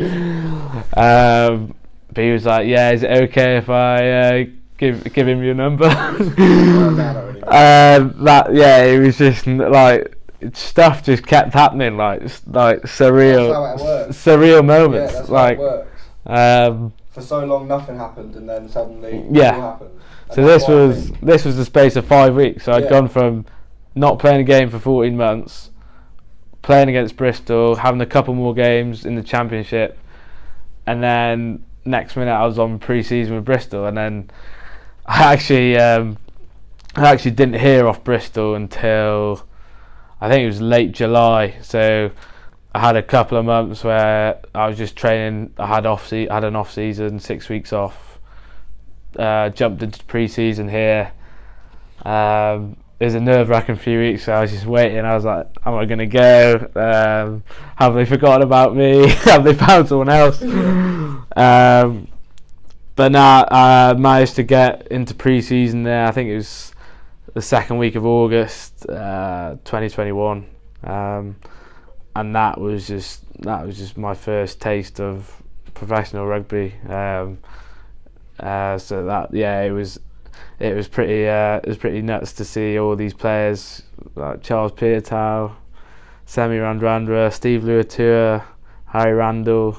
But he was like, "Yeah, is it okay if I give him your number?" It was just like stuff just kept happening, like surreal moments. Yeah, that's like how it works. For so long, nothing happened, and then suddenly it all happened. And so this was the space of 5 weeks. So I'd gone from not playing a game for 14 months, playing against Bristol, having a couple more games in the championship, and then next minute I was on pre-season with Bristol, and then I actually didn't hear off Bristol until I think it was late July. So I had a couple of months where I was just training. I had an off season, 6 weeks off. Jumped into pre-season here. It was a nerve-wracking few weeks, so I was just waiting. I was like, "Am I going to go? Have they forgotten about me? Have they found someone else?" But now I managed to get into pre-season there. I think it was the second week of August, 2021. And that was just my first taste of professional rugby. It was pretty nuts to see all these players like Charles Piatow, Semi Randrandra, Steve Luatua, Harry Randall,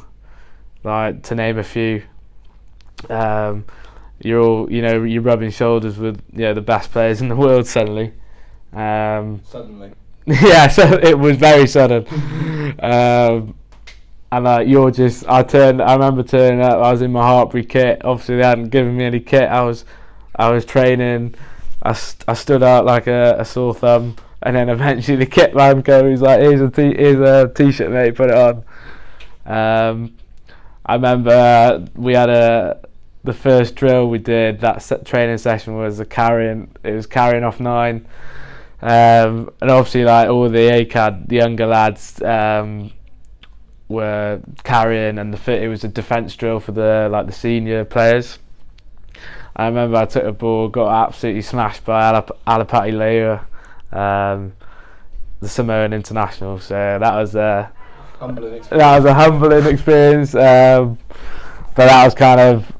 like to name a few. You're rubbing shoulders with the best players in the world suddenly. Suddenly. Yeah, so it was very sudden. And I remember turning up. I was in my Hartbury kit. Obviously, they hadn't given me any kit. I was training. I stood out like a sore thumb, and then eventually the kit man came. He's like, "Here's a t-shirt, mate. Put it on." I remember we had the first drill we did. That training session was carrying. It was carrying off 9. And obviously, like all the ACAD, the younger lads were carrying, and it was a defence drill for the senior players. I remember I took a ball, got absolutely smashed by Alapati Leua. the Samoan international. So that was a humbling experience. But that was kind of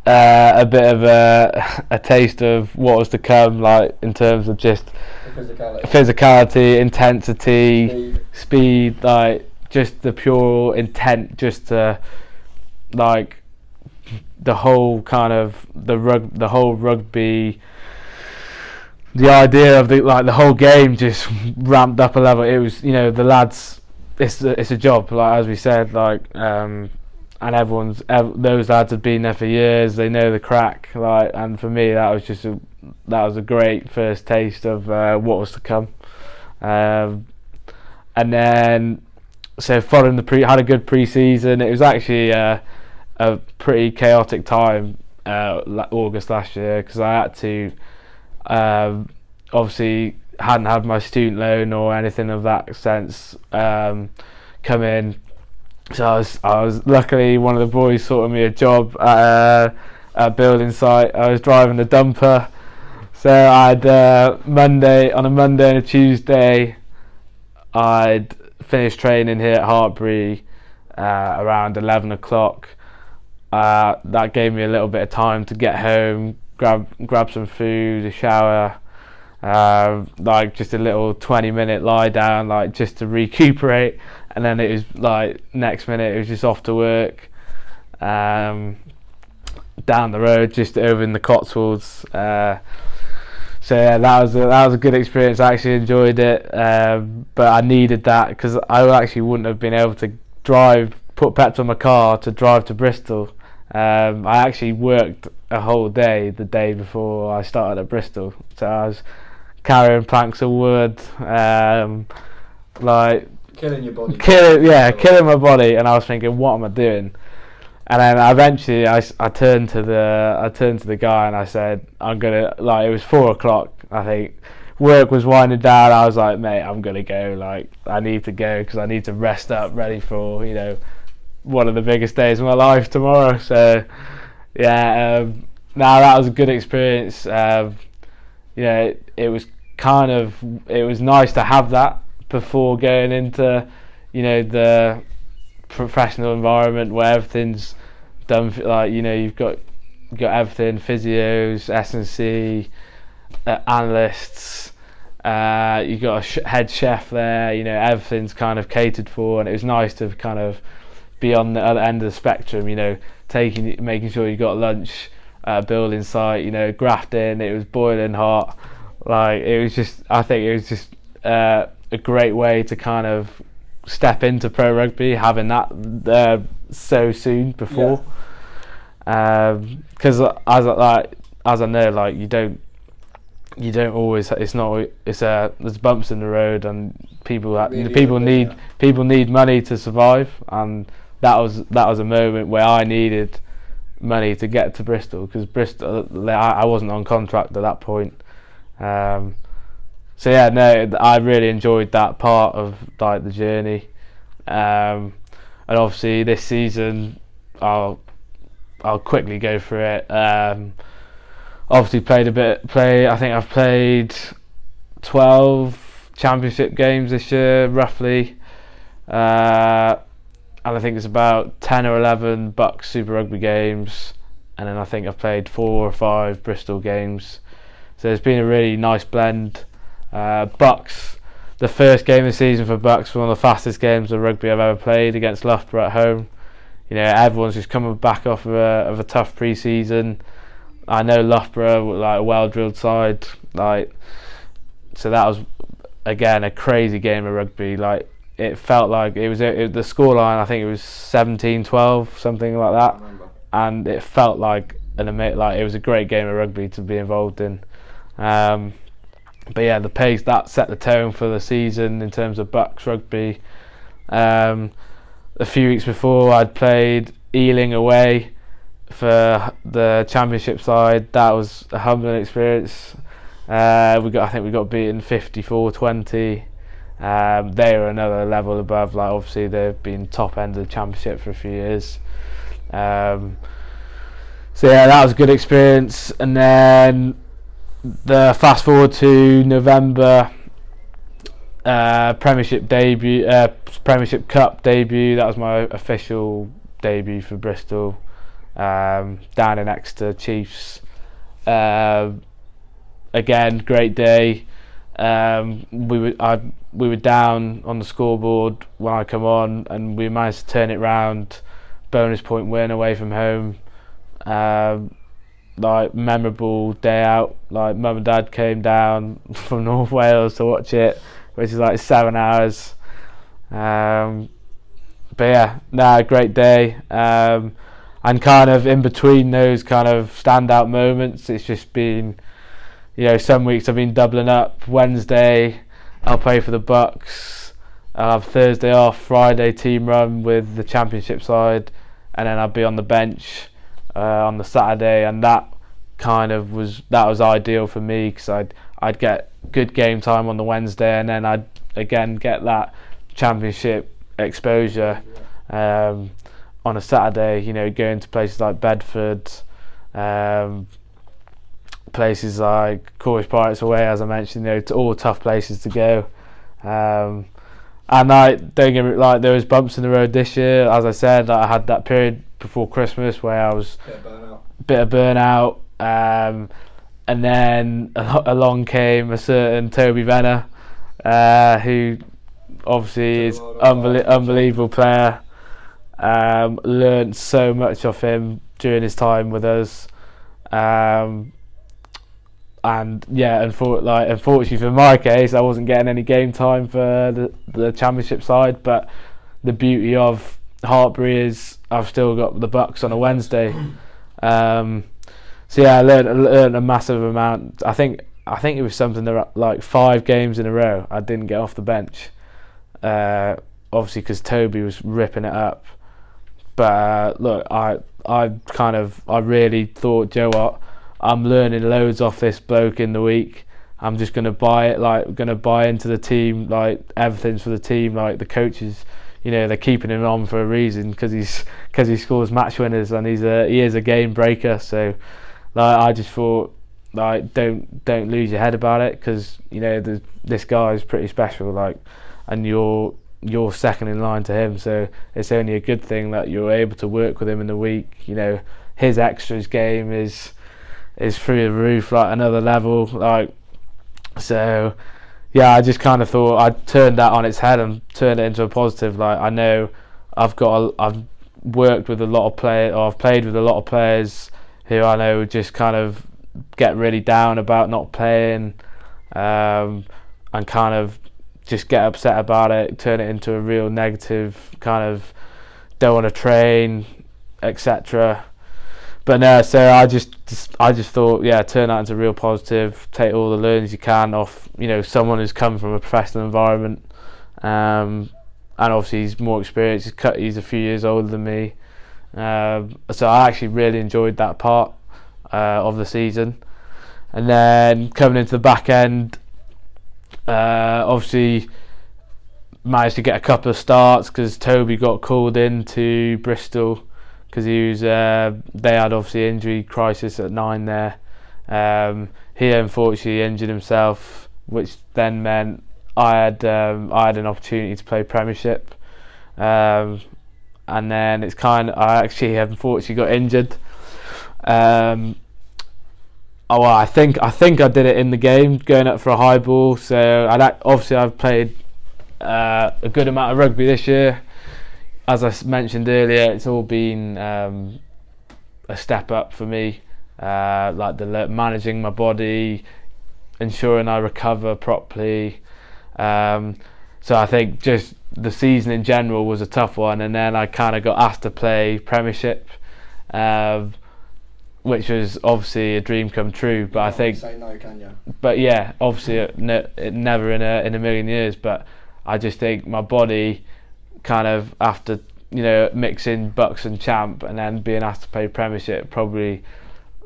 a bit of a taste of what was to come, like in terms of just physicality, intensity, speed, like just the pure intent, just to like the whole kind of the whole rugby. The idea of the whole game just ramped up a level. It was, the lads. It's a job, like as we said, like and those lads have been there for years. They know the crack, like, and for me that was a great first taste of what was to come. And then so following had a good pre-season. It was actually a pretty chaotic time, August last year, because I had to obviously hadn't had my student loan or anything of that sense come in, so I was luckily one of the boys sorted me a job at a building site. I was driving a dumper, so I'd on a Monday and a Tuesday I'd finished training here at Hartbury around 11 o'clock. That gave me a little bit of time to get home, grab some food, a shower, like just a little 20-minute lie down, like just to recuperate, and then it was like next minute it was just off to work, down the road, just over in the Cotswolds. So yeah, that was a good experience. I actually enjoyed it, but I needed that because I actually wouldn't have been able to put petrol in my car to drive to Bristol. I actually worked a whole day the day before I started at Bristol, so I was carrying planks of wood, like killing your body. Killing my body, and I was thinking, what am I doing? And then eventually, I turned to the guy and I said, I'm gonna, like, it was 4 o'clock. I think work was winding down. I was like, mate, I'm gonna go. Like, I need to go because I need to rest up, ready for one of the biggest days of my life tomorrow. So yeah, that was a good experience. It was nice to have that before going into the professional environment where everything's done, like you've got everything, physios, S&C, analysts, you've got a head chef there, everything's kind of catered for, and it was nice to kind of be on the other end of the spectrum, making sure you got lunch at a building site, grafting. It was boiling hot. Like, I think it was just a great way to kind of step into pro rugby, having that so soon before. Because as I know, like, you don't always. There's bumps in the road, and people need money to survive, and that was a moment where I needed money to get to Bristol, because Bristol, I wasn't on contract at that point. So yeah, no, I really enjoyed that part of like the journey, and obviously this season I'll quickly go through it. Obviously I think I've played 12 championship games this year roughly, and I think it's about 10 or 11 Bucks Super Rugby games, and then I think I've played 4 or 5 Bristol games. So it's been a really nice blend. Bucks, the first game of the season for Bucks was one of the fastest games of rugby I've ever played, against Loughborough at home. Everyone's just coming back off of a tough pre-season. I know Loughborough were like a well-drilled side, so that was again a crazy game of rugby. Like, it felt like the scoreline, I think it was 17-12, something like that, and it felt like it was a great game of rugby to be involved in. But yeah, the pace that set the tone for the season in terms of Bucks rugby. A few weeks before, I'd played Ealing away for the championship side. That was a humbling experience. I think we got beaten 54-20. They were another level above. Like, obviously they've been top end of the championship for a few years. So yeah, that was a good experience. And then the fast forward to November, Premiership debut, Premiership Cup debut. That was my official debut for Bristol. Down in Exeter Chiefs. Again, great day. We were down on the scoreboard when I come on, and we managed to turn it round. Bonus point win away from home. Like, memorable day out. Like, mum and dad came down from North Wales to watch it, which is like 7 hours. But yeah, great day. And kind of in between those kind of standout moments, it's just been, some weeks I've been doubling up. Wednesday, I'll play for the Bucks. I'll have Thursday off, Friday team run with the Championship side, and then I'll be on the bench on the Saturday, and that was ideal for me, because I'd get good game time on the Wednesday, and then I'd again get that Championship exposure on a Saturday. Going to places like Bedford, places like Cornish Pirates away, as I mentioned. It's all tough places to go. And don't get me, there was bumps in the road this year. As I said, I had that period before Christmas where I was bit of burnout. And then along came a certain Toby Venner, who obviously is unbelievable player. Learned so much off him during his time with us. And yeah, unfortunately for my case, I wasn't getting any game time for the Championship side. But the beauty of Hartpury is I've still got the Bucks on a Wednesday. So yeah, I learned a massive amount. I think it was something that, like, 5 games in a row I didn't get off the bench. Obviously because Toby was ripping it up. But look, I really thought, Joe, what? I'm learning loads off this bloke in the week. I'm just going to buy it, going to buy into the team, everything's for the team. The coaches, they're keeping him on for a reason, because he scores match winners, and he is a game breaker. So I just thought, don't lose your head about it, because this guy is pretty special, and you're second in line to him. So it's only a good thing that you're able to work with him in the week. His extras game is through the roof, another level. So yeah, I just kind of thought I'd turn that on its head and turn it into a positive. I know I've worked with a lot of players, or I've played with a lot of players who I know just kind of get really down about not playing, and kind of just get upset about it, turn it into a real negative, kind of don't want to train, etc. But no, so I just thought, yeah, turn that into a real positive, take all the learnings you can off, someone who's come from a professional environment, and obviously he's more experienced, he's a few years older than me. So I actually really enjoyed that part of the season. And then coming into the back end, obviously managed to get a couple of starts, because Toby got called into Bristol, because they had obviously injury crisis at 9 there. He unfortunately injured himself, which then meant I had an opportunity to play Premiership. And then I actually unfortunately got injured. I think I did it in the game, going up for a high ball. So I've played a good amount of rugby this year. As I mentioned earlier, it's all been a step up for me. Managing my body, ensuring I recover properly. So I think just the season in general was a tough one, and then I kind of got asked to play Premiership, which was obviously a dream come true. But I think, say no, can you? But yeah, obviously it never in a million years. But I just think my body, kind of after mixing Bucks and Champ, and then being asked to play Premiership, probably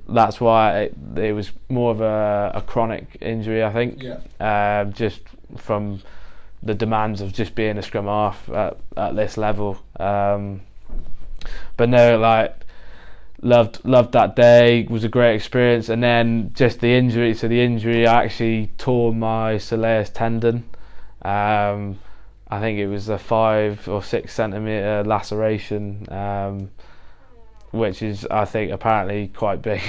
that's why it was more of a chronic injury, I think. Yeah. Just from the demands of just being a scrum half at this level. But no, loved that day. It was a great experience. And then just the injury. So the injury, I actually tore my soleus tendon, I think it was a 5 or 6 centimetre laceration, which is, I think, apparently quite big.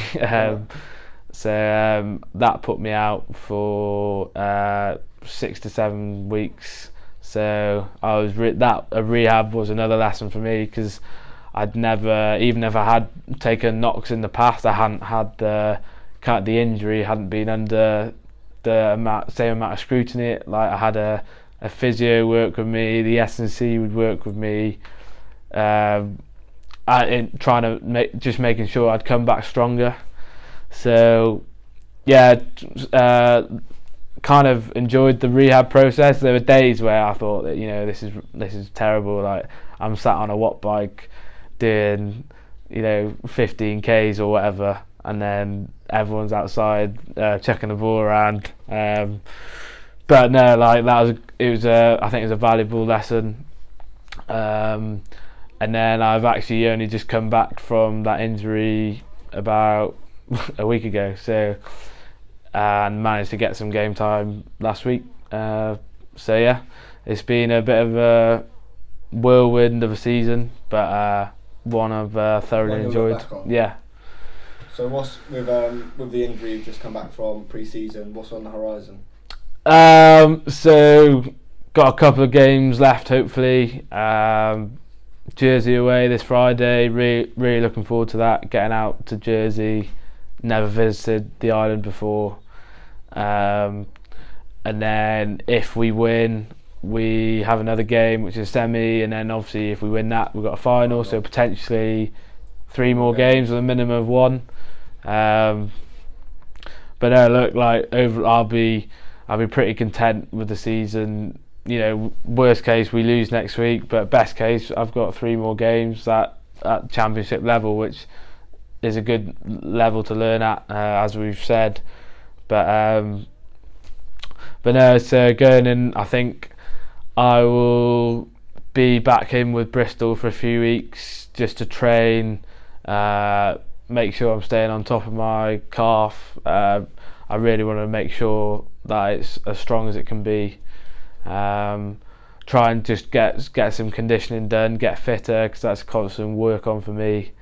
So that put me out for 6 to 7 weeks. So I was a rehab was another lesson for me, because I'd never, even if I had taken knocks in the past, I hadn't had the injury, hadn't been under the same amount of scrutiny. Like, I had a physio work with me, the S&C would work with me, in trying to making sure I'd come back stronger. So yeah, kind of enjoyed the rehab process. There were days where I thought that, this is terrible. Like, I'm sat on a watt bike doing 15Ks or whatever, and then everyone's outside checking the ball around. But no, like, I think it was a valuable lesson. And then I've actually only just come back from that injury about a week ago, so and managed to get some game time last week. So yeah, it's been a bit of a whirlwind of a season, but one I've thoroughly enjoyed. Yeah. So what's with the injury you've just come back from pre-season? What's on the horizon? So got a couple of games left, hopefully. Jersey away this Friday. Really looking forward to that. Getting out to Jersey. Never visited the island before. And then if we win, we have another game, which is semi, and then obviously if we win that, we've got a final. So potentially 3 more games with a minimum of 1. But no, look, like, I'll be pretty content with the season. Worst case we lose next week, but best case I've got 3 more games at championship level, which is a good level to learn at, as we've said. But no, so going in, I think I will be back in with Bristol for a few weeks just to train, make sure I'm staying on top of my calf. I really want to make sure that it's as strong as it can be. Try and just get some conditioning done, get fitter, because that's constant work on for me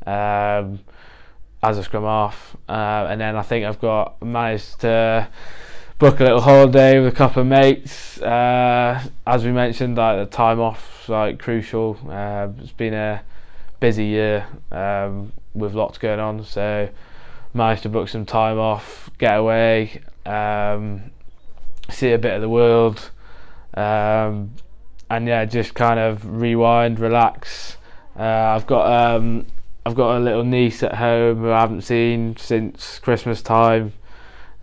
as a scrum half. And then I think I've managed to book a little holiday with a couple of mates. As we mentioned, like, the time off is like crucial. It's been a busy year with lots going on, so managed to book some time off, get away, see a bit of the world, and yeah, just kind of rewind, relax. I've got a little niece at home who I haven't seen since Christmas time,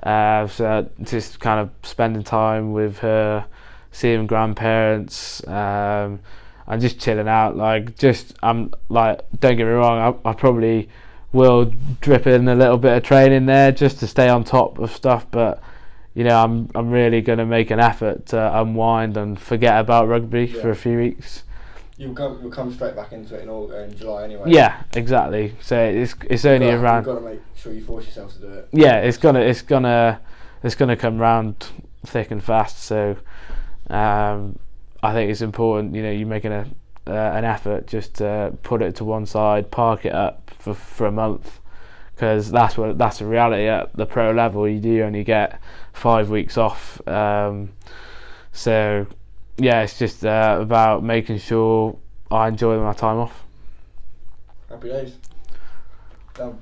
so just kind of spending time with her, seeing grandparents, and just chilling out. Don't get me wrong, I probably will drip in a little bit of training there just to stay on top of stuff, but I'm really going to make an effort to unwind and forget about rugby for a few weeks. You'll come straight back into it in July anyway. Yeah, exactly. So it's only around. You've got to make sure you force yourself to do it. Yeah, it's gonna come round thick and fast. So I think it's important. You're making an effort just to put it to one side, park it up for a month, because that's the reality at the pro level. You do only get 5 weeks off. So yeah, it's just about making sure I enjoy my time off. Happy days. Done.